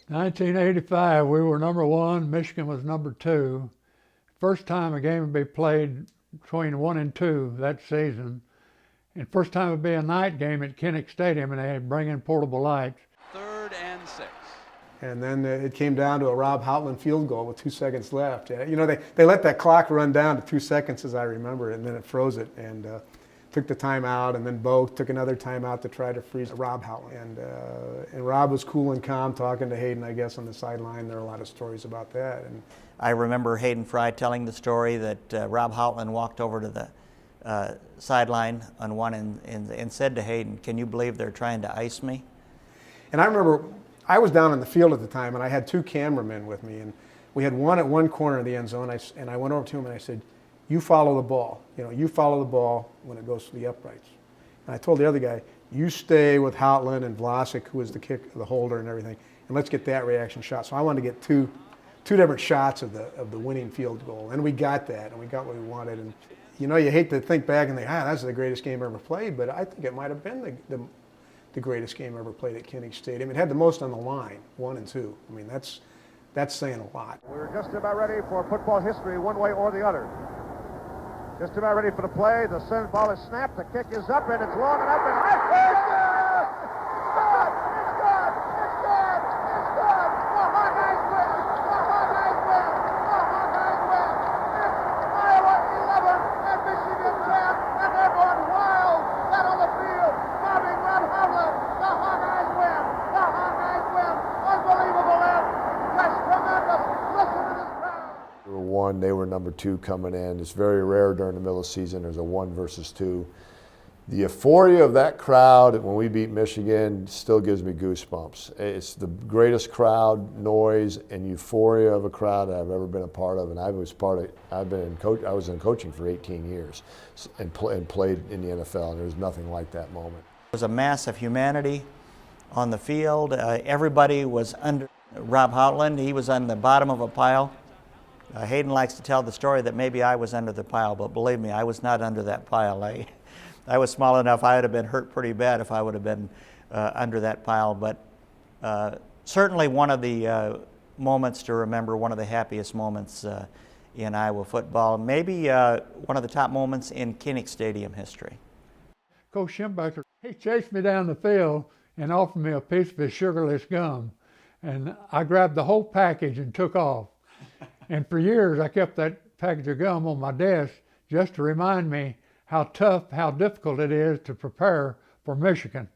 1985, we were number one, Michigan was number two. First time a game would be played between 1 and 2 that season. And first time it would be a night game at Kinnick Stadium, and they bring in portable lights. 3rd and 6. And then it came down to a Rob Houtland field goal with 2 seconds left. You know, they let that clock run down to 2 seconds, as I remember, and then it froze it and took the timeout. And then Bo took another timeout to try to freeze Rob Houtland. And Rob was cool and calm, talking to Hayden, I guess, on the sideline. There are a lot of stories about that. And I remember Hayden Fry telling the story that Rob Houtland walked over to the sideline on one and said to Hayden, "Can you believe they're trying to ice me?" And I remember I was down in the field at the time, and I had 2 cameramen with me, and we had one at one corner of the end zone, and I went over to him and I said, "You follow the ball. You know, you follow the ball when it goes to the uprights." And I told the other guy, "You stay with Houtland and Vlasic, who was the holder and everything, and let's get that reaction shot." So I wanted to get two different shots of the winning field goal, and we got that, and we got what we wanted. And you know, you hate to think back and think, that's the greatest game ever played, but I think it might have been the greatest game ever played at Kinnick Stadium. It had the most on the line, 1 and 2. I mean, that's saying a lot. We're just about ready for football history, one way or the other. Just about ready for the play. The send ball is snapped. The kick is up, and it's long and up and high. It's good! It's good! It's good! It's good! The Hawkeyes win! The Hawkeyes win! The Hawkeyes win! It's Iowa 11 and Michigan 10, and they're going wild out on the field, mobbing Rob Houtland. The Hawkeyes win! The Hawkeyes win! Unbelievable end! That's tremendous! Listen to this crowd! We were 1, they were number 2 coming in. It's very rare during the middle of the season there's a 1 versus 2. The euphoria of that crowd when we beat Michigan still gives me goosebumps. It's the greatest crowd noise and euphoria of a crowd that I've ever been a part of, and I was in coaching for 18 years and played in the NFL, and there's nothing like that moment. There was a mass of humanity on the field. Everybody was under Rob Houtland. He was on the bottom of a pile. Hayden likes to tell the story that maybe I was under the pile, but believe me, I was not under that pile. I was small enough, I would have been hurt pretty bad if I would have been under that pile. But certainly one of the moments to remember, one of the happiest moments in Iowa football, maybe one of the top moments in Kinnick Stadium history. Coach Schimbacher, he chased me down the field and offered me a piece of his sugarless gum. And I grabbed the whole package and took off. And for years, I kept that package of gum on my desk just to remind me how tough, how difficult it is to prepare for Michigan.